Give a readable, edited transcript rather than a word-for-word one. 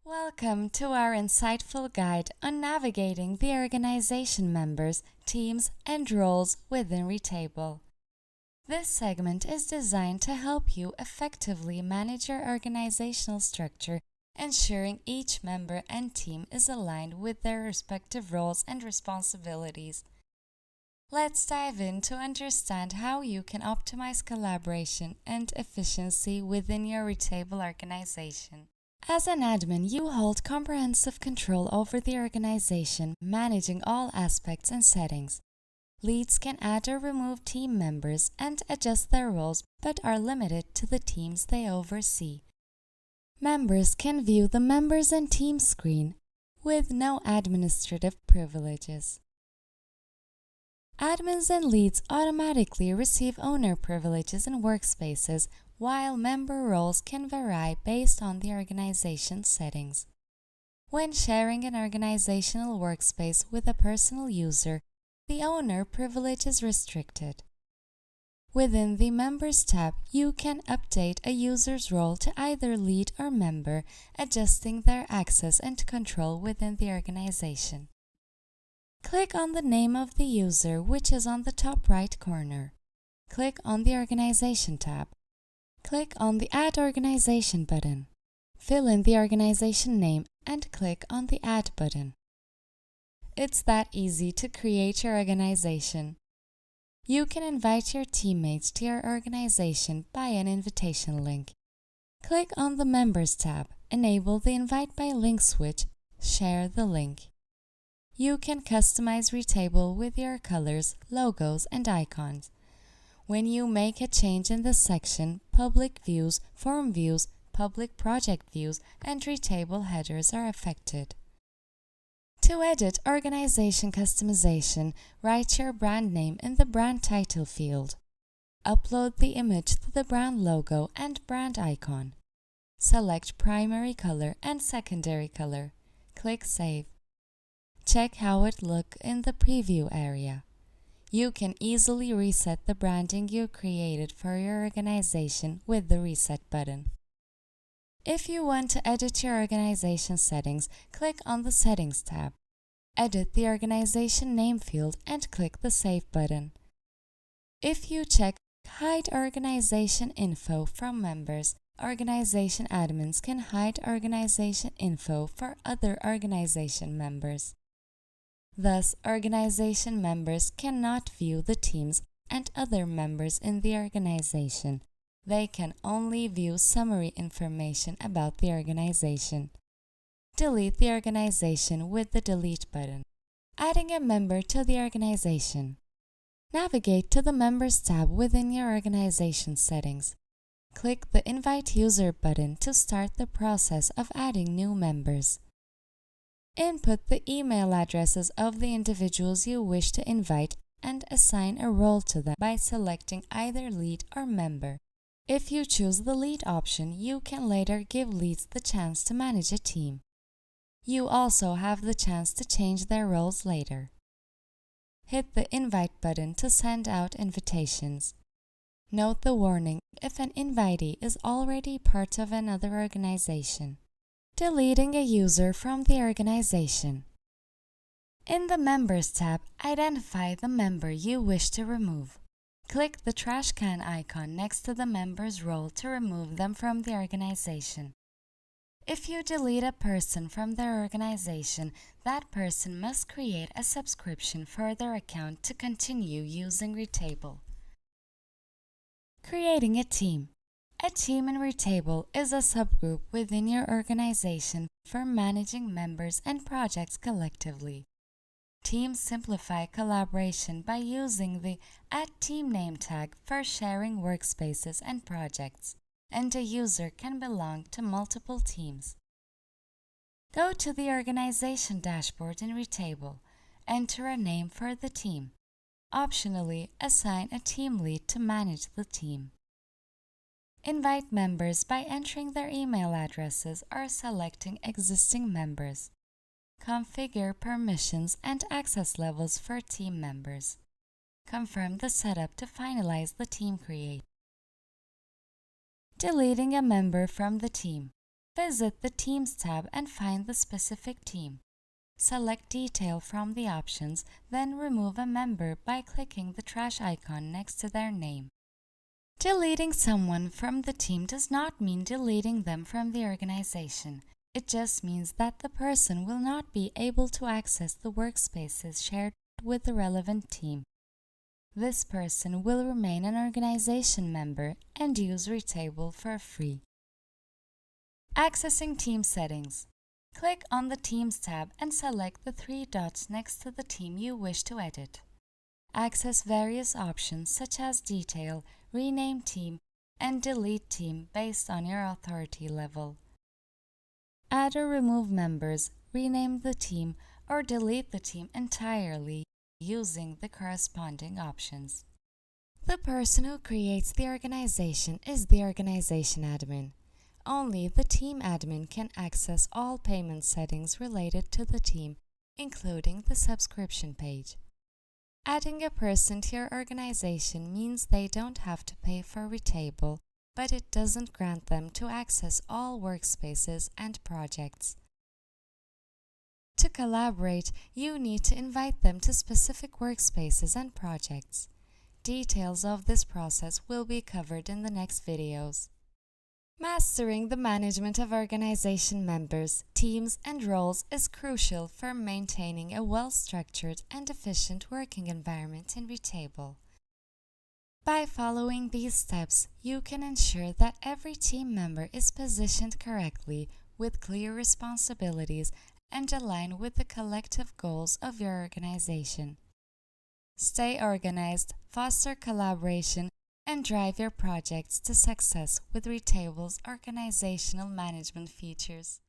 Welcome to our insightful guide on navigating the organization members, teams, and roles within Retable. This segment is designed to help you effectively manage your organizational structure, ensuring each member and team is aligned with their respective roles and responsibilities. Let's dive in to understand how you can optimize collaboration and efficiency within your Retable organization. As an admin, you hold comprehensive control over the organization, managing all aspects and settings. Leads can add or remove team members and adjust their roles, but are limited to the teams they oversee. Members can view the members and team screen with no administrative privileges. Admins and leads automatically receive owner privileges in workspaces, while member roles can vary based on the organization settings. When sharing an organizational workspace with a personal user, the owner privilege is restricted. Within the Members tab, you can update a user's role to either lead or member, adjusting their access and control within the organization. Click on the name of the user, which is on the top right corner. Click on the Organization tab. Click on the Add Organization button. Fill in the organization name and click on the Add button. It's that easy to create your organization. You can invite your teammates to your organization by an invitation link. Click on the Members tab, enable the Invite by Link switch, share the link. You can customize Retable with your colors, logos, and icons. When you make a change in this section, public views, form views, public project views, and Retable headers are affected. To edit organization customization, write your brand name in the brand title field. Upload the image to the brand logo and brand icon. Select primary color and secondary color. Click Save. Check how it looks in the preview area. You can easily reset the branding you created for your organization with the Reset button. If you want to edit your organization settings, click on the Settings tab. Edit the organization name field and click the Save button. If you check Hide Organization Info from members, organization admins can hide organization info for other organization members. Thus, organization members cannot view the teams and other members in the organization. They can only view summary information about the organization. Delete the organization with the Delete button. Adding a member to the organization. Navigate to the Members tab within your organization settings. Click the Invite User button to start the process of adding new members. Input the email addresses of the individuals you wish to invite and assign a role to them by selecting either lead or member. If you choose the lead option, you can later give leads the chance to manage a team. You also have the chance to change their roles later. Hit the Invite button to send out invitations. Note the warning if an invitee is already part of another organization. Deleting a user from the organization. In the Members tab, identify the member you wish to remove. Click the trash can icon next to the member's role to remove them from the organization. If you delete a person from their organization, that person must create a subscription for their account to continue using Retable. Creating a team. A team in Retable is a subgroup within your organization for managing members and projects collectively. Teams simplify collaboration by using the Add Team Name tag for sharing workspaces and projects, and a user can belong to multiple teams. Go to the organization dashboard in Retable. Enter a name for the team. Optionally, assign a team lead to manage the team. Invite members by entering their email addresses or selecting existing members. Configure permissions and access levels for team members. Confirm the setup to finalize the team create. Deleting a member from the team. Visit the Teams tab and find the specific team. Select Detail from the options, then remove a member by clicking the trash icon next to their name. Deleting someone from the team does not mean deleting them from the organization. It just means that the person will not be able to access the workspaces shared with the relevant team. This person will remain an organization member and use Retable for free. Accessing team settings. Click on the Teams tab and select the three dots next to the team you wish to edit. Access various options such as Detail, Rename Team, and Delete Team based on your authority level. Add or remove members, rename the team, or delete the team entirely using the corresponding options. The person who creates the organization is the organization admin. Only the team admin can access all payment settings related to the team, including the subscription page. Adding a person to your organization means they don't have to pay for Retable, but it doesn't grant them to access all workspaces and projects. To collaborate, you need to invite them to specific workspaces and projects. Details of this process will be covered in the next videos. Mastering the management of organization members, teams, and roles is crucial for maintaining a well-structured and efficient working environment in Retable. By following these steps, you can ensure that every team member is positioned correctly with clear responsibilities and align with the collective goals of your organization. Stay organized, foster collaboration, and drive your projects to success with Retable's organizational management features.